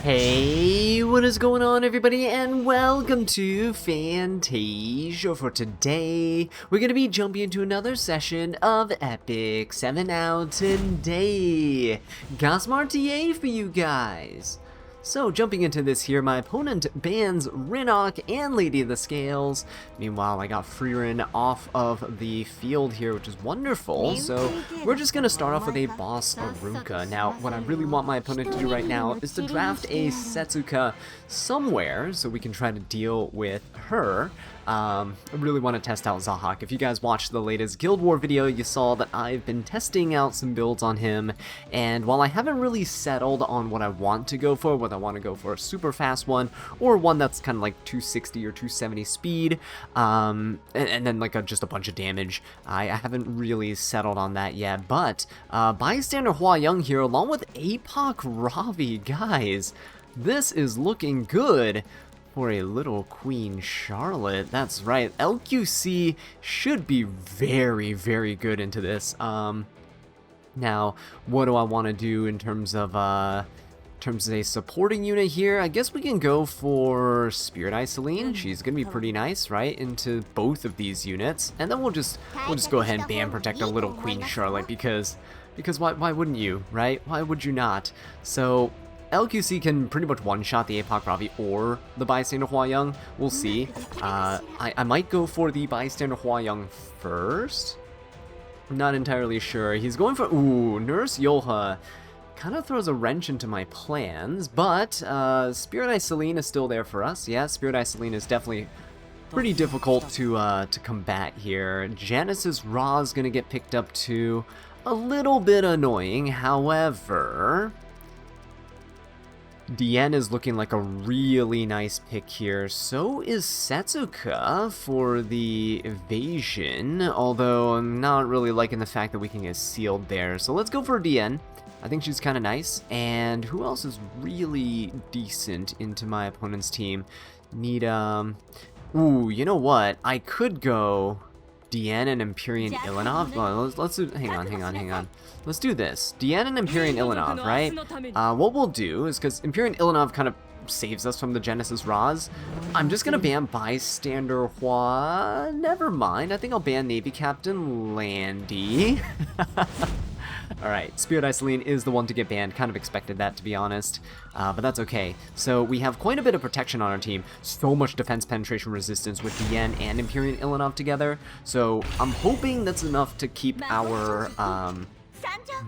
Hey, what is going on everybody, and welcome to Fantasia. For today, we're going to be jumping into another session of Epic 7 out today. Got some RTA for you guys. So, jumping into this here, my opponent bans Rinnock and Lady of the Scales. Meanwhile, I got Freerin off of the field here, which is wonderful. So, we're just going to start off with a boss Arunka. Now, what I really want my opponent to do right now is to draft a Setsuka somewhere so we can try to deal with her. I really want to test out Zahak. If you guys watched the latest Guild War video, you saw that I've been testing out some builds on him, and while I haven't really settled on what I want to go for, whether I want to go for a super fast one, or one that's kind of like 260 or 270 speed, and then like just a bunch of damage, I haven't really settled on that yet, but Bystander Hua Young here, along with APOC Ravi, guys, this is looking good for a little Queen Charlotte. That's right, LQC should be very, very good into this. Now, what do I want to do in terms of a supporting unit here? I guess we can go for Spirit Isoline. She's gonna be pretty nice, right, into both of these units, and then we'll just go ahead and ban protect a little Queen Charlotte because why wouldn't you, right? Why would you not? So LQC can pretty much one-shot the APOC Ravi or the Bystander Hua Young. We'll see. I might go for the Bystander Hua Young first. I'm not entirely sure. He's going for... Ooh, Nurse Yoha kind of throws a wrench into my plans, but Spirit Isoline is still there for us. Yeah, Spirit Isoline is definitely pretty difficult to combat here. Janice's Ra is going to get picked up too. A little bit annoying, however... Diane is looking like a really nice pick here. So is Setsuka for the evasion, although I'm not really liking the fact that we can get sealed there. So let's go for Diane. I think she's kind of nice. And who else is really decent into my opponent's team? Need, ooh, you know what? I could go Diane and Empyrean Ilanov. Well, let's do, hang on. Let's do this. Diane and Empyrean Ilanov, right? What we'll do is, because Empyrean Ilanov kind of saves us from the Genesis Raz, I'm just gonna ban Bystander Hua. Never mind. I think I'll ban Navy Captain Landy. Alright, Spirit Isoline is the one to get banned. Kind of expected that, to be honest. But that's okay. So we have quite a bit of protection on our team. So much defense penetration resistance with Diane and Empyrean Ilanov together. So I'm hoping that's enough to keep our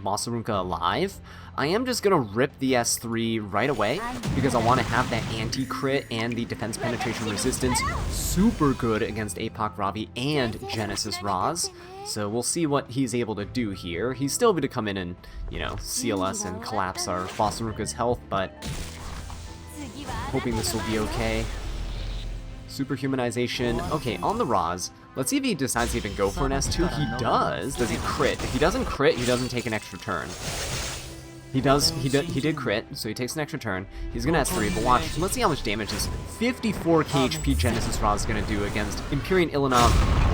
Masarunka alive. I am just going to rip the S3 right away because I want to have that anti-crit and the defense penetration resistance super good against APOC Ravi and Genesis Raz. So we'll see what he's able to do here. He's still able to come in and, you know, seal us and collapse our Masarunka's health, but hoping this will be okay. Superhumanization. Okay, on the Raz. Let's see if he decides to even go for an S2. He does. Does he crit? If he doesn't crit, he doesn't take an extra turn. He did crit, so he takes an extra turn. He's gonna S3, but watch, let's see how much damage this 54k HP Genesis Ra is gonna do against Empyrean Ilanov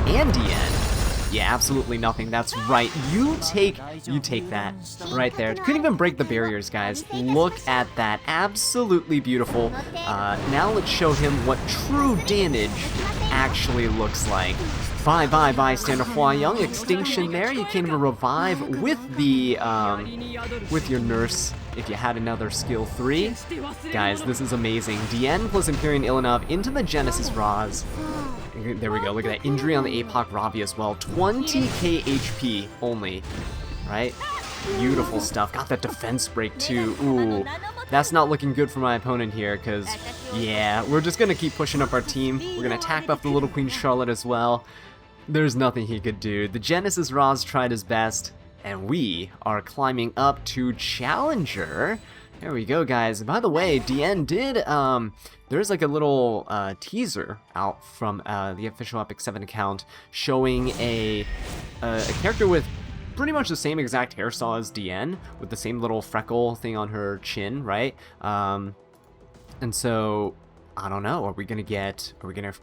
and DN. Yeah, absolutely nothing. That's right. You take that right there. Couldn't even break the barriers, guys. Look at that. Absolutely beautiful. Now let's show him what true damage actually looks like. Bye, Bystander Hua Young. Extinction there. You can't even revive with the, with your nurse if you had another skill 3. Guys, this is amazing. Diane plus Empyrean Ilanov into the Genesis Raz. There we go. Look at that injury on the APOC Ravi as well. 20k HP only, right? Beautiful stuff. Got that defense break too. Ooh, that's not looking good for my opponent here because, yeah, we're just going to keep pushing up our team. We're going to attack buff the little Queen Charlotte as well. There's nothing he could do. The Genesis Raz tried his best, and we are climbing up to Challenger. There we go, guys. By the way, DN did, there's like a little teaser out from the official Epic 7 account showing a character with pretty much the same exact hairstyle as DN, with the same little freckle thing on her chin, right? And so I don't know, are we gonna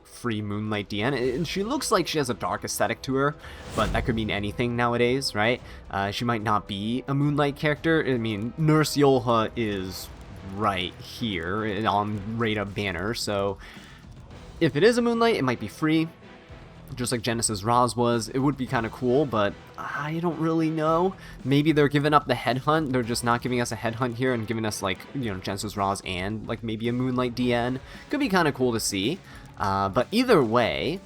free Moonlight DN? And she looks like she has a dark aesthetic to her, but that could mean anything nowadays, right? She might not be a Moonlight character. I mean, Nurse Yolha is right here on Rada banner, so if it is a Moonlight, it might be free, just like Genesis Roz was. It would be kind of cool, but I don't really know. Maybe they're giving up the headhunt. They're just not giving us a headhunt here and giving us, like, you know, Genesis Roz and like maybe a Moonlight DN. Could be kind of cool to see. But either way,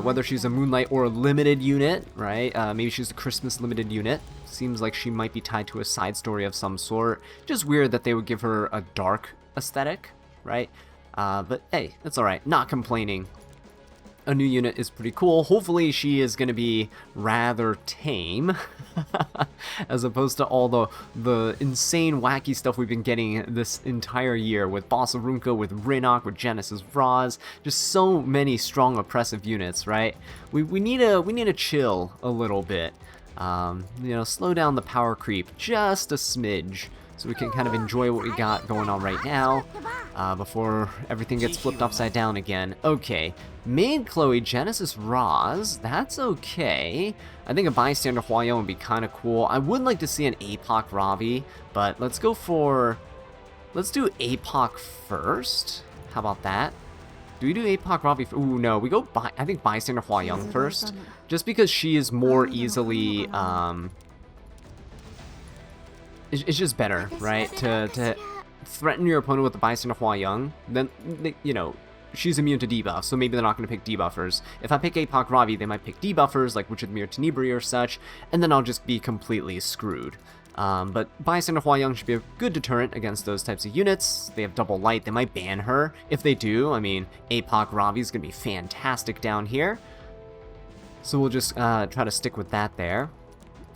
whether she's a Moonlight or a limited unit, right? Maybe she's a Christmas limited unit. Seems like she might be tied to a side story of some sort. Just weird that they would give her a dark aesthetic, right? But hey, it's alright. Not complaining. A new unit is pretty cool. Hopefully she is going to be rather tame as opposed to all the insane wacky stuff we've been getting this entire year with Boss Arunka, with Rinok, with Genesis Roz. Just so many strong oppressive units, right? We need to chill a little bit. You know, slow down the power creep just a smidge so we can kind of enjoy what we got going on right now before everything gets flipped upside down again. Okay, Maid Chloe, Genesis Roz, that's okay. I think a bystander Huayon would be kind of cool. I would like to see an APOC Ravi, but let's do APOC first. How about that? Do we do APOC Ravi? Ooh, no, we go I think bystander Huayon first, just because she is more easily it's just better, right? To threaten your opponent with the bystander Huayon, then you know, she's immune to debuffs, so maybe they're not going to pick debuffers. If I pick APOC Ravi, they might pick debuffers, like Witch of Tenebria or such, and then I'll just be completely screwed. But bystander Huayon should be a good deterrent against those types of units. They have double light, they might ban her. If they do, I mean, APOC Ravi is going to be fantastic down here. So we'll just try to stick with that there.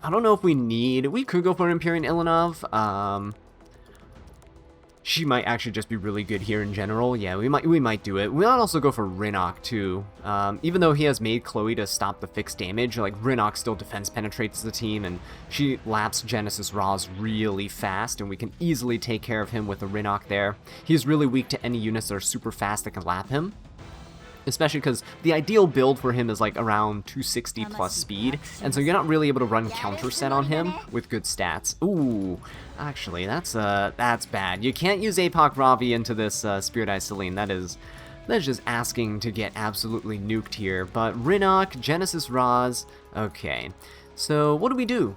I don't know if we could go for an Empyrean Ilanov. She might actually just be really good here in general. Yeah, we might do it. We might also go for Rinok too. Even though he has made Chloe to stop the fixed damage, like Rinok still defense penetrates the team, and she laps Genesis Roz really fast, and we can easily take care of him with a Rinok there. He's really weak to any units that are super fast that can lap him. Especially because the ideal build for him is like around 260 plus speed, and so you're not really able to run counter set on him with good stats. Ooh, actually, that's bad. You can't use APOC Ravi into this Spirit Eye Celine. That is just asking to get absolutely nuked here. But Rinok, Genesis Roz, okay. So what do?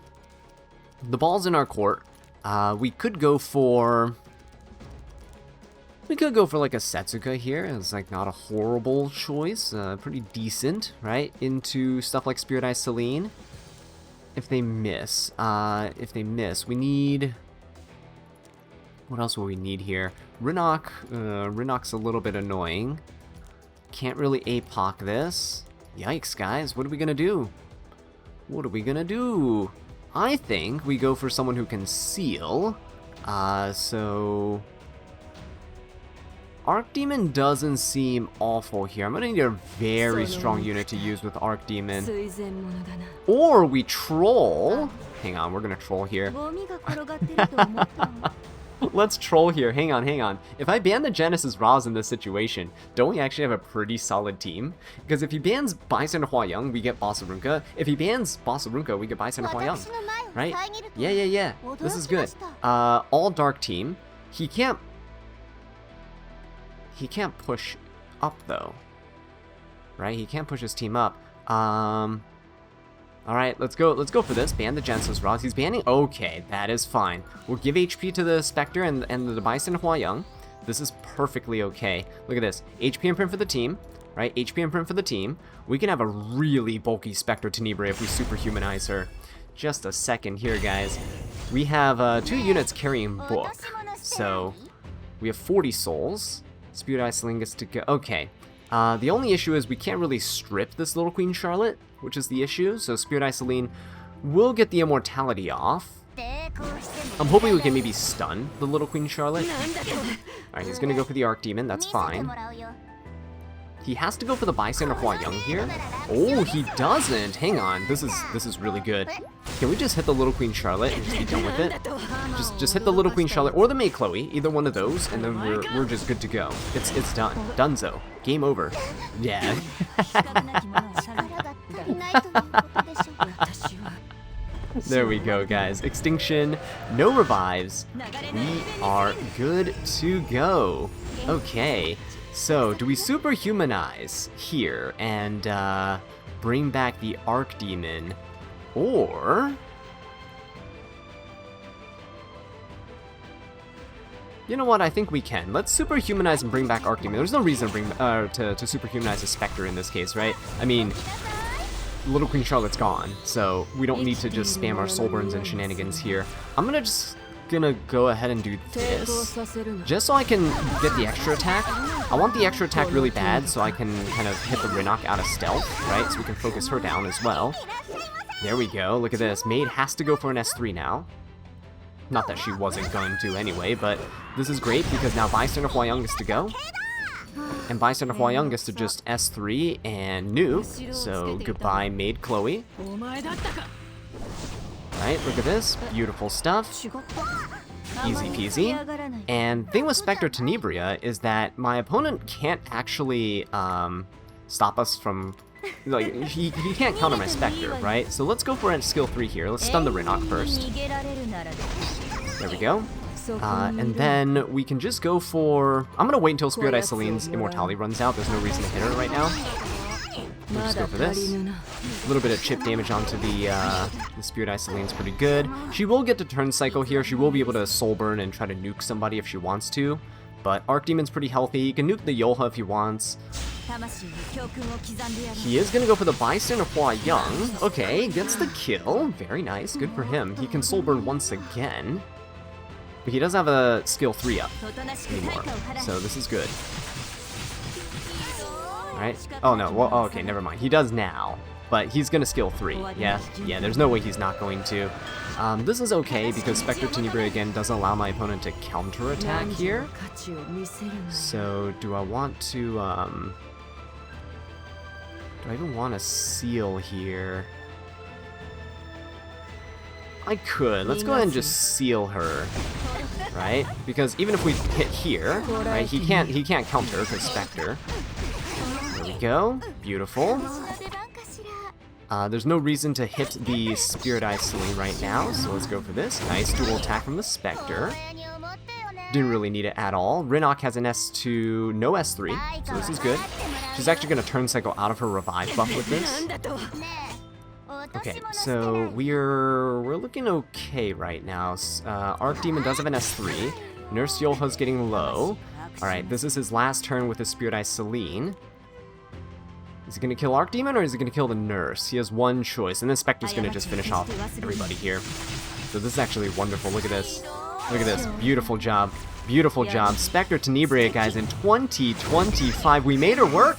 The ball's in our court. We could go for like a Setsuka here. It's like not a horrible choice, pretty decent, right? Into stuff like Spirit Eye Celine. If they miss, we need... What else will we need here? Rinok, Rinok's a little bit annoying. Can't really APOC this. Yikes, guys, what are we gonna do? I think we go for someone who can seal. So... Archdemon doesn't seem awful here. I'm gonna need a very strong unit to use with Archdemon. Or we troll. Hang on, we're gonna troll here. Let's troll here. Hang on. If I ban the Genesis Roz in this situation, don't we actually have a pretty solid team? Because if he bans Bystander Huayon, we get Boss Arunka. If he bans Boss Arunka, we get Bystander Huayon. Right? Yeah. This is good. All dark team. He can't push up though, right? He can't push his team up. All right, let's go for this. Ban the Genesis Roz. He's banning. Okay, that is fine. We'll give HP to the Specter and the Bystander Huayon. This is perfectly okay. Look at this. HP imprint for the team, right? HP imprint for the team. We can have a really bulky Specter Tenebria if we superhumanize her. Just a second here, guys. We have 2 units carrying book, so we have 40 souls. Spirit Eye Celine gets to go. Okay. The only issue is we can't really strip this little Queen Charlotte, which is the issue. So Spirit Eye Celine will get the immortality off. I'm hoping we can maybe stun the little Queen Charlotte. Alright, he's gonna go for the Archdemon. That's fine. He has to go for the Bystander Huayon here. Oh, he doesn't. Hang on. This is really good. Can we just hit the little Queen Charlotte and just be done with it? Just hit the little Queen Charlotte or the Maid Chloe, either one of those, and then we're just good to go. It's done. Dunzo. Game over. Yeah. There we go, guys. Extinction, no revives. We are good to go. Okay, so do we superhumanize here and bring back the Archdemon, or... You know what, I think we can. Let's superhumanize and bring back Archdemon. There's no reason to bring to superhumanize a Specter in this case, right? I mean, Little Queen Charlotte's gone, so we don't need to just spam our soul burns and shenanigans here. I'm gonna go ahead and do this, just so I can get the extra attack. I want the extra attack really bad, so I can kind of hit the Rinnoc out of stealth, right? So we can focus her down as well. There we go, look at this. Maid has to go for an S3 now. Not that she wasn't going to anyway, but this is great because now Bystander Hua-Young gets to go. And Bystander Hua-Young gets to just S3 and nuke, so goodbye Maid Chloe. Right, look at this, beautiful stuff. Easy peasy. And thing with Specter Tenebria is that my opponent can't actually stop us from... Like, he can't counter my Specter, right? So let's go for a skill 3 here. Let's stun the Rinnoc first. There we go. And then we can just go for... I'm gonna wait until Spirit Eye Celine's immortality runs out. There's no reason to hit her right now. We'll just go for this. A little bit of chip damage onto the Spirit Eye Celine's pretty good. She will get to turn cycle here. She will be able to soul burn and try to nuke somebody if she wants to. But Archdemon's pretty healthy. He can nuke the Yolha if he wants. He is gonna go for the Bystander Hua-Young. Okay, gets the kill. Very nice, good for him. He can soul burn once again. But he does have a skill 3 up anymore, so this is good. Alright. Oh no, well, oh, okay, never mind. He does now, but he's gonna skill 3. Yeah, there's no way he's not going to. This is okay because Specter Tenebria again doesn't allow my opponent to counterattack here. So do I want to, do I even want to seal here? I could. Let's go ahead and just seal her, right? Because even if we hit here, right, he can't counter because Specter. There we go. Beautiful. There's no reason to hit the Spirit Eye Celine right now, so let's go for this. Nice dual attack from the Specter. Didn't really need it at all. Rinnoc has an S2, no S3, so this is good. She's actually going to turn cycle out of her revive buff with this. Okay, so we're looking okay right now. Archdemon does have an S3. Nurse Yolha's getting low. Alright, this is his last turn with his Spirit Eye Celine. Is he going to kill Archdemon or is he going to kill the nurse? He has one choice, and then Specter's going to just finish off everybody here. So this is actually wonderful. Look at this. Look at this. Beautiful job. Beautiful job. Specter Tenebria, guys, in 2025. We made her work!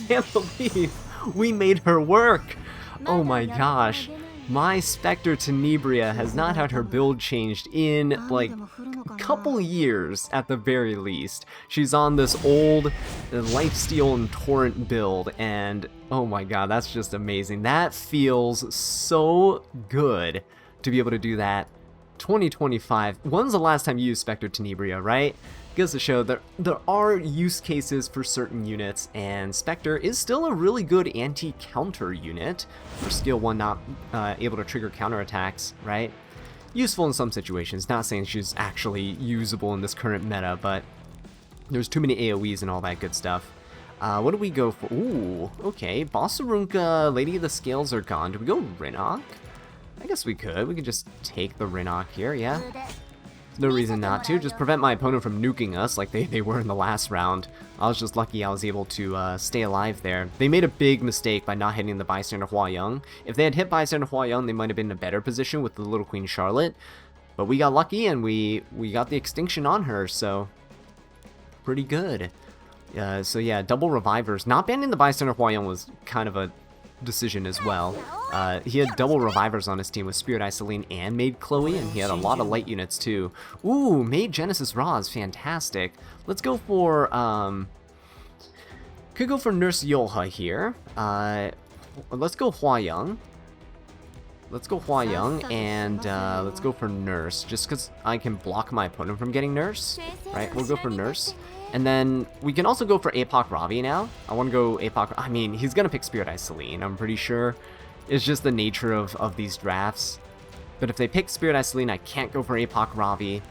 Can't believe we made her work! Oh my gosh. My Specter Tenebria has not had her build changed in, like, a couple years at the very least. She's on this old Lifesteal and Torrent build, and oh my god, that's just amazing. That feels so good to be able to do that. 2025. When's the last time you used Specter Tenebria, right? Goes to show that there are use cases for certain units, and Specter is still a really good anti-counter unit for skill 1 not able to trigger counterattacks, right? Useful in some situations, not saying she's actually usable in this current meta, but there's too many AoEs and all that good stuff. What do we go for? Ooh, okay, Bossarunka, Lady of the Scales are gone. Do we go Rinnoc? I guess we could. We could just take the Rinnoc here, yeah? No reason not to. Just prevent my opponent from nuking us like they were in the last round. I was just lucky I was able to stay alive there. They made a big mistake by not hitting the Bystander Hua-Young. If they had hit Bystander Hua-Young, they might have been in a better position with the Little Queen Charlotte. But we got lucky and we got the extinction on her, so pretty good. So yeah, double revivers. Not banning the Bystander Hua-Young was kind of a decision as well. He had double revivers on his team with Spirit Eye Celine and Maid Chloe, and he had a lot of light units too. Ooh, Maid Genesis Ra is fantastic. Let's go for, could go for Nurse Yolha here. Let's go Hua-Young. Let's go Hua-Young, and let's go for Nurse, just because I can block my opponent from getting Nurse, right? We'll go for Nurse. And then we can also go for APOC Ravi now. I want to go APOC. I mean, he's going to pick Spirit Eye Celine, I'm pretty sure. It's just the nature of these drafts. But if they pick Spirit Eye Celine, I can't go for APOC Ravi.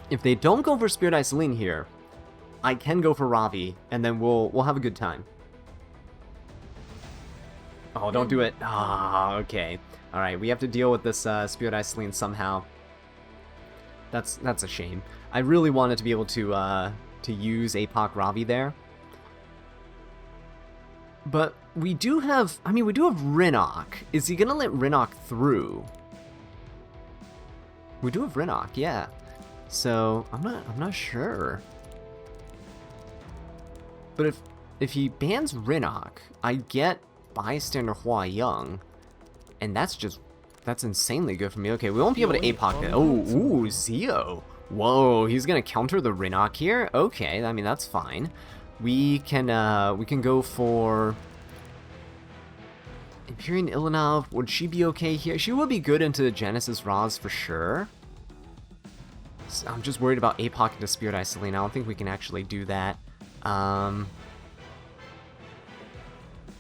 If they don't go for Spirit Eye Celine here, I can go for Ravi, and then we'll have a good time. Oh, don't do it. Ah, okay. Alright, we have to deal with this Spirit Eye Celine somehow. That's a shame. I really wanted to be able to use APOC Ravi there. But we do have, I mean, we do have Rinnock. Is he gonna let Rinnock through? We do have Rinnock, yeah. So I'm not sure. But if he bans Rinnock, I get Bystander Hua Young, and that's insanely good for me. Okay, we won't be able to APOC that. Oh, ooh, Zio. Whoa, he's gonna counter the Rinnock here. Okay, I mean that's fine. We can go for Empyrean Ilanov. Would she be okay here? She would be good into Genesis Roz for sure. So I'm just worried about APOC into Spirit Eye Celine. I don't think we can actually do that.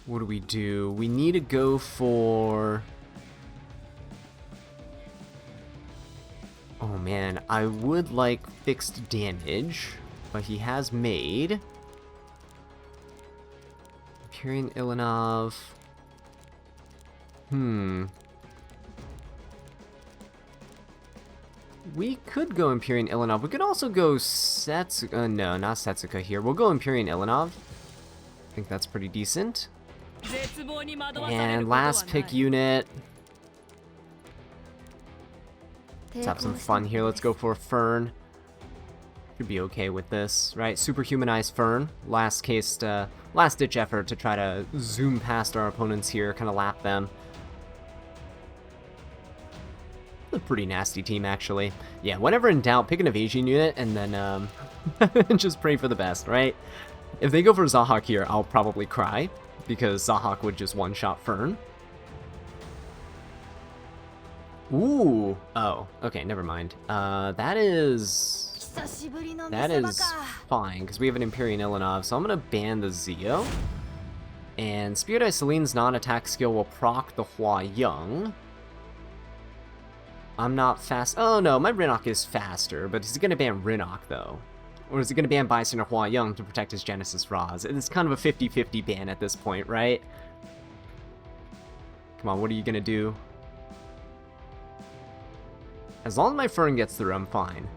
What do we do? We need to go for... Oh man, I would like fixed damage, but he has made... Empyrean Ilanov... We could go Empyrean Ilanov. We could also go Setsuka. No, not Setsuka here. We'll go Empyrean Ilanov. I think that's pretty decent. And last pick unit. Let's have some fun here. Let's go for Fern. Could be okay with this, right? Superhumanized Fern. Last ditch effort to try to zoom past our opponents here, kind of lap them. A pretty nasty team, actually. Yeah, whenever in doubt, pick an evasion unit and then just pray for the best, right? If they go for Zahak here, I'll probably cry, because Zahak would just one-shot Fern. Ooh. Oh, okay, never mind. That is fine, because we have an Empyrean Ilanov, so I'm going to ban the Zio. And Spirit Eye Celine's non-attack skill will proc the Hua Young. I'm not fast. Oh no, my Rinnock is faster, but is he going to ban Rinnock though? Or is he going to ban Bystander Hua Young to protect his Genesis Roz? It's kind of a 50-50 ban at this point, right? Come on, what are you going to do? As long as my Fern gets through, I'm fine.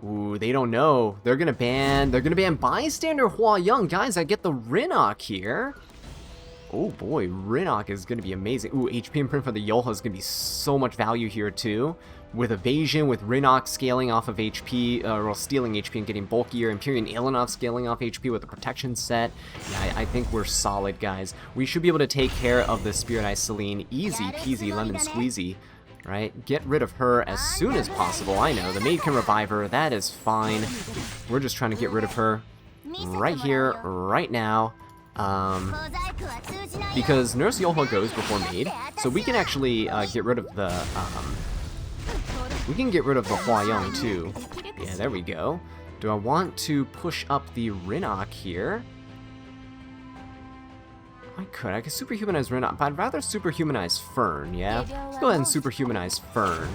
Ooh, they don't know. They're going to ban Bystander Hua Young. Guys, I get the Rinnock here. Oh boy, Rinnock is going to be amazing. Ooh, HP imprint for the Yolha is going to be so much value here too. With evasion, with Rinnock scaling off of HP, or stealing HP and getting bulkier. Empyrean Ilanov scaling off HP with a protection set. Yeah, I think we're solid, guys. We should be able to take care of the Spirit Eye Celine. Easy peasy lemon squeezy. Right? Get rid of her as soon as possible. I know, the maid can revive her. That is fine. We're just trying to get rid of her right here, right now. Because Nurse Yolha goes before maid, so we can actually get rid of the Hua Young too. Yeah, there we go. Do I want to push up the Rinnock here? I could superhumanize Rinnock, but I'd rather superhumanize Fern, yeah? Let's go ahead and superhumanize Fern.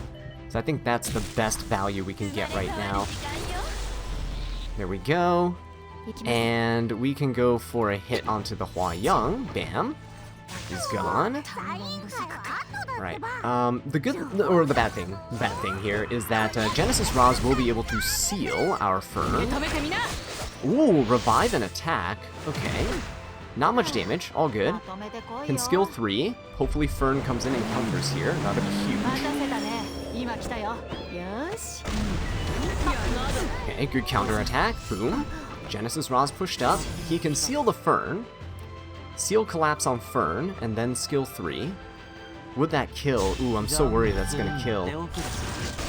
So I think that's the best value we can get right now. There we go. And we can go for a hit onto the Hua Young. Bam. He's gone. Right. The bad thing here is that Genesis Roz will be able to seal our Fern. Ooh, revive and attack. Okay. Not much damage. All good. Can skill 3. Hopefully Fern comes in and counters here. That would be huge. Okay, good counter attack. Boom. Genesis Roz pushed up. He can seal the Fern. Seal collapse on Fern, and then skill 3. Would that kill? Ooh, I'm so worried that's gonna kill.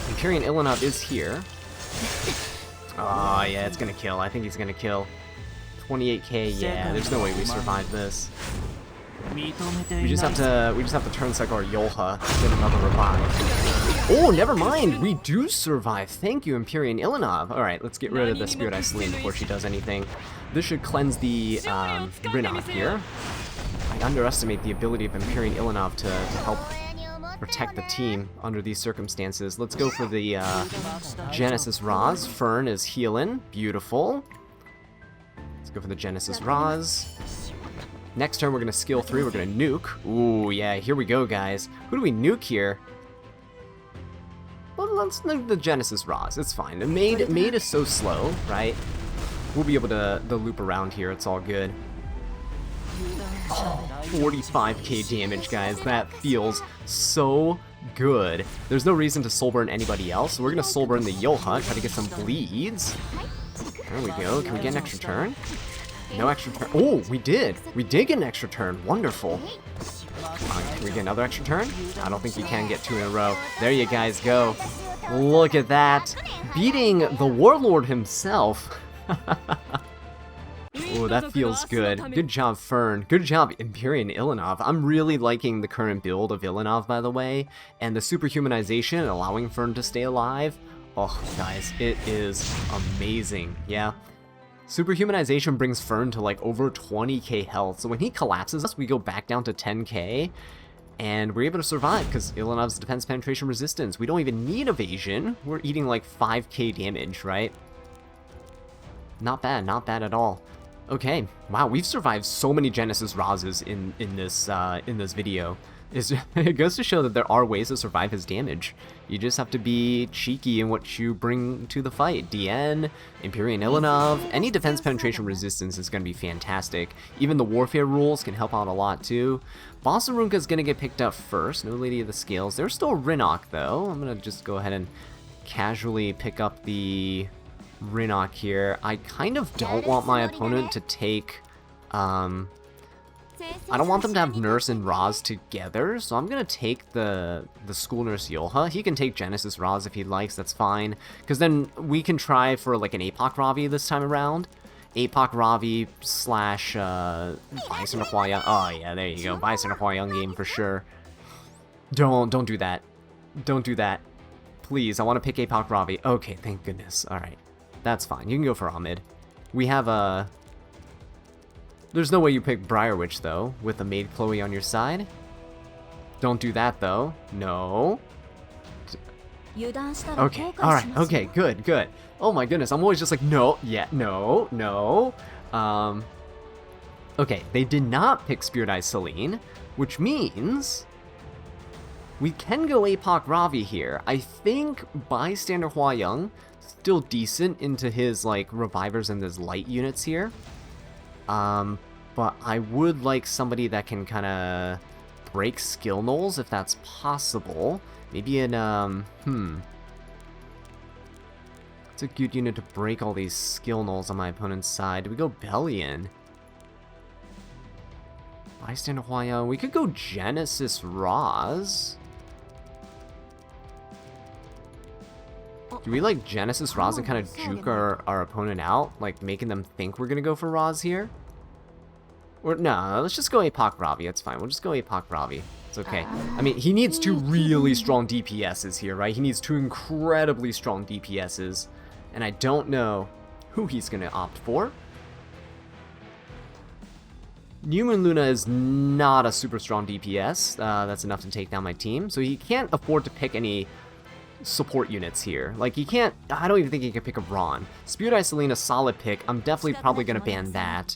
Empyrean Ilanov is here. Oh, yeah, it's gonna kill. I think he's gonna kill. 28k, yeah, there's no way we survive this. We just have to turn cycle our Yolha, get another revive. Oh, never mind! We do survive! Thank you, Empyrean Ilanov! Alright, let's get rid of the Spirit Eye Celine before she does anything. This should cleanse the Rinnock here. underestimate the ability of Empyrean Ilanov to help protect the team under these circumstances. Let's go for the Genesis Raz. Fern is healing. Beautiful. Let's go for the Genesis Raz. Next turn, we're going to skill 3. We're going to nuke. Ooh, yeah, here we go, guys. Who do we nuke here? Well, let's nuke the Genesis Raz. It's fine. The maid is so slow, right? We'll be able to loop around here. It's all good. Oh, 45k damage, guys. That feels so good. There's no reason to soulburn anybody else, so we're going to soulburn the Yoha, try to get some bleeds. There we go. Can we get an extra turn? No extra turn. Oh, we did. We did get an extra turn. Wonderful. Can we get another extra turn? I don't think you can get 2 in a row. There you guys go. Look at that. Beating the Warlord himself. Oh, that feels good. Good job, Fern. Good job, Empyrean Ilanov. I'm really liking the current build of Ilanov, by the way. And the superhumanization, allowing Fern to stay alive. Oh, guys, it is amazing. Yeah. Superhumanization brings Fern to like over 20k health. So when he collapses us, we go back down to 10k. And we're able to survive because Ilanov's defense penetration resistance. We don't even need evasion. We're eating like 5k damage, right? Not bad at all. Okay, wow, we've survived so many Genesis Razes in this video. It goes to show that there are ways to survive his damage. You just have to be cheeky in what you bring to the fight. DN, Empyrean Ilanov, any defense penetration resistance is going to be fantastic. Even the warfare rules can help out a lot too. Bossarunka is going to get picked up first. No Lady of the Scales. There's still Rinok though. I'm going to just go ahead and casually pick up the Rinok here. I kind of don't want my opponent to take, I don't want them to have Nurse and Raz together, so I'm gonna take the School Nurse Yoha. He can take Genesis Raz if he likes, that's fine. Because then we can try for like an APOC Ravi this time around. APOC Ravi slash Bison or Hua Young. Oh yeah, there you go. Bison or Hua Young game for sure. Don't do that. Don't do that. Please, I want to pick APOC Ravi. Okay, thank goodness. Alright. That's fine. You can go for Ahmed. We have a... There's no way you pick Briarwitch, though, with the Maid Chloe on your side. Don't do that, though. No. Okay, alright, okay, good. Oh my goodness, I'm always just like, no, yeah, no. Okay, they did not pick Spirit Eye Celine, which means... we can go APOC Ravi here. I think Bystander Hua Young still decent into his like revivers and his light units here. But I would like somebody that can kind of break skill nulls if that's possible. Maybe an it's a good unit to break all these skill nulls on my opponent's side. Do we go Bellion? Bystander Hua Young. We could go Genesis Raz. Do we like Genesis Raz and kind of juke our opponent out? Like making them think we're gonna go for Raz here? Or no, let's just go APOC Ravi, it's fine. We'll just go APOC Ravi. It's okay. I mean, he needs 2 really strong DPSs here, right? He needs 2 incredibly strong DPSs. And I don't know who he's gonna opt for. Newman Luna is not a super strong DPS. That's enough to take down my team. So he can't afford to pick any support units here. Like, he can't... I don't even think he can pick a Ron. Spirit Eye Selena, solid pick. I'm definitely probably going to ban that.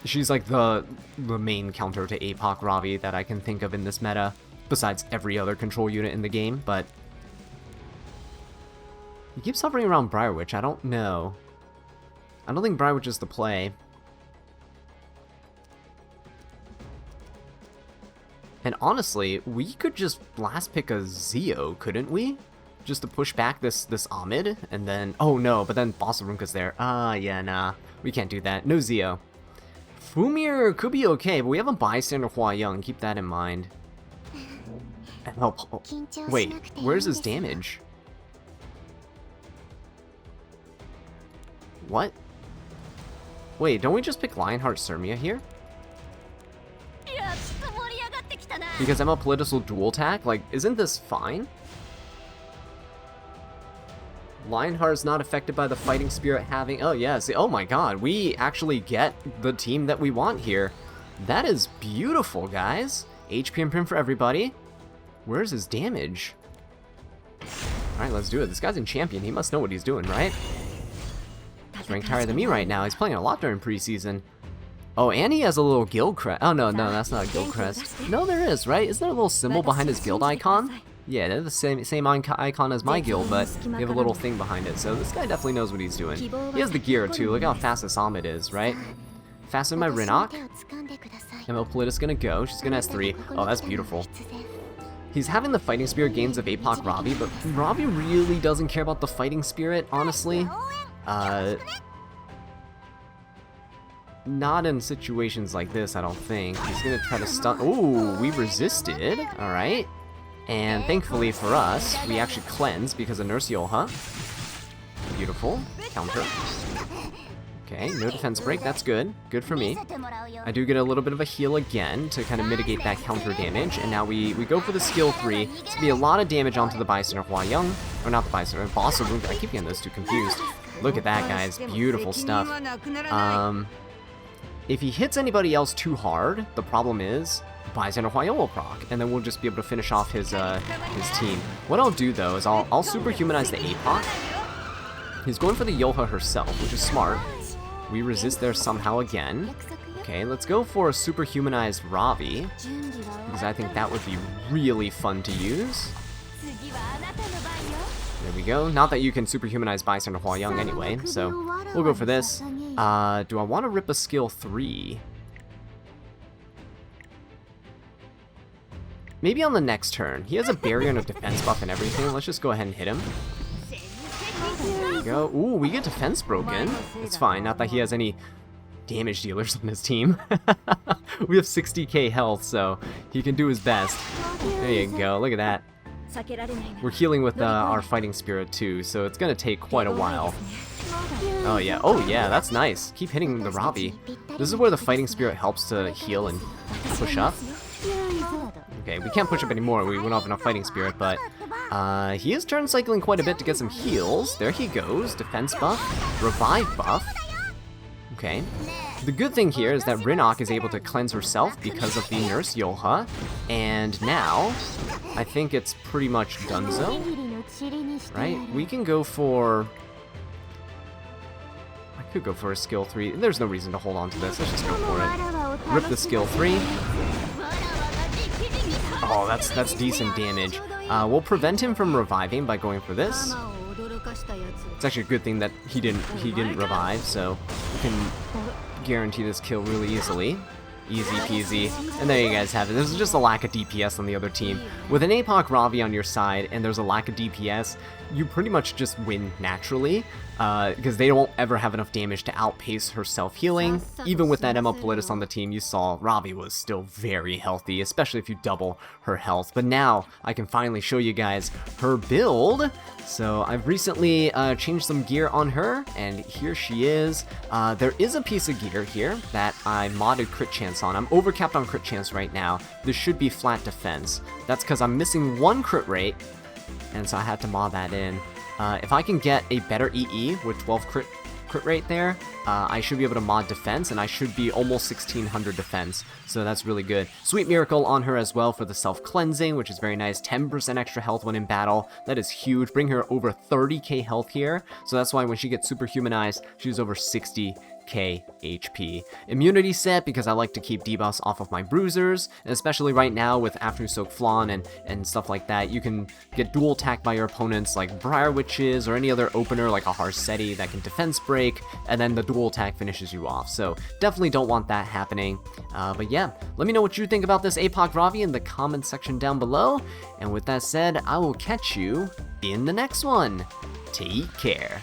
She's like the main counter to APOC Ravi that I can think of in this meta, besides every other control unit in the game, but... he keeps hovering around Briarwitch. I don't know. I don't think Briarwitch is the play. And honestly, we could just last pick a Zeo, couldn't we? Just to push back this Ahmed, and then... oh no, but then Bossarunka's there. Yeah, nah. We can't do that. No Zeo. Fumir could be okay, but we have a Bystander Hua Young. Keep that in mind. Oh, wait, where's his damage? What? Wait, don't we just pick Lionheart Sirmia here? Because I'm a political dual attack? Like, isn't this fine? Lionheart's not affected by the fighting spirit having... oh, yeah, see, oh my god, we actually get the team that we want here. That is beautiful, guys. HP imprint for everybody. Where's his damage? Alright, let's do it. This guy's in champion. He must know what he's doing, right? He's ranked higher than me right now. He's playing a lot during preseason. Oh, and he has a little guild crest. Oh, no, that's not a guild crest. No, there is, right? Isn't there a little symbol behind his guild icon? Yeah, they're the same icon as my guild, but they have a little thing behind it. So this guy definitely knows what he's doing. He has the gear, too. Look how fast this Amit is, right? Faster than my Rinok. Emopalitta's gonna go. She's gonna S3. Oh, that's beautiful. He's having the fighting spirit gains of APOC Ravi, but Ravi really doesn't care about the fighting spirit, honestly. Not in situations like this, I don't think. He's gonna try to stun. Ooh, we resisted. Alright. And thankfully for us, we actually cleanse because of Nurse Yoha. Beautiful. Counter. Okay, no defense break, that's good. Good for me. I do get a little bit of a heal again to kind of mitigate that counter damage, and now we go for the skill 3. It's going to be a lot of damage onto the Bison or Hua Young. Or not the Bison, or Boss of Runga. I keep getting those two confused. Look at that, guys. Beautiful stuff. If he hits anybody else too hard, the problem is Bison or Hua Young will proc, and then we'll just be able to finish off his team. What I'll do, though, is I'll superhumanize the APOC. He's going for the Yoha herself, which is smart. We resist there somehow again. Okay, let's go for a superhumanized Ravi, because I think that would be really fun to use. There we go. Not that you can superhumanize Bison or Hua Young anyway, so we'll go for this. Do I want to rip a skill 3? Maybe on the next turn. He has a barrier and a defense buff and everything. Let's just go ahead and hit him. There we go. Ooh, we get defense broken. It's fine, not that he has any damage dealers on his team. We have 60k health, so he can do his best. There you go, look at that. We're healing with our fighting spirit too, so it's gonna take quite a while. Oh yeah, that's nice. Keep hitting the Ravi. This is where the fighting spirit helps to heal and push up. Okay, we can't push up anymore, we went off enough fighting spirit, but he is turn cycling quite a bit to get some heals. There he goes. Defense buff. Revive buff. Okay. The good thing here is that Rinok is able to cleanse herself because of the Nurse Yoha. And now, I think it's pretty much donezo. Right? We can go for... I could go for a skill 3. There's no reason to hold on to this. Let's just go for it. Rip the skill 3. Oh, that's decent damage. We'll prevent him from reviving by going for this. It's actually a good thing that he didn't revive, so we can guarantee this kill really easily. Easy peasy. And there you guys have it. There's just a lack of DPS on the other team. With an APOC Ravi on your side and there's a lack of DPS, you pretty much just win naturally. Because they won't ever have enough damage to outpace her self-healing. Even with that Emopalitta on the team, you saw Ravi was still very healthy, especially if you double her health. But now, I can finally show you guys her build. So, I've recently changed some gear on her, and here she is. There is a piece of gear here that I modded crit chance on. I'm overcapped on crit chance right now. This should be flat defense. That's because I'm missing 1 crit rate, and so I had to mod that in. If I can get a better EE with 12 crit rate there, I should be able to mod defense, and I should be almost 1600 defense, so that's really good. Sweet Miracle on her as well for the self-cleansing, which is very nice. 10% extra health when in battle. That is huge. Bring her over 30k health here, so that's why when she gets superhumanized, she's over 60k HP. Immunity set because I like to keep debuffs off of my bruisers, and especially right now with Afternoon Soak Flan and stuff like that, you can get dual attack by your opponents like Briar Witches or any other opener like a Harseti that can defense break, and then the dual attack finishes you off. So definitely don't want that happening. But yeah, let me know what you think about this APOC Ravi in the comment section down below. And with that said, I will catch you in the next one. Take care.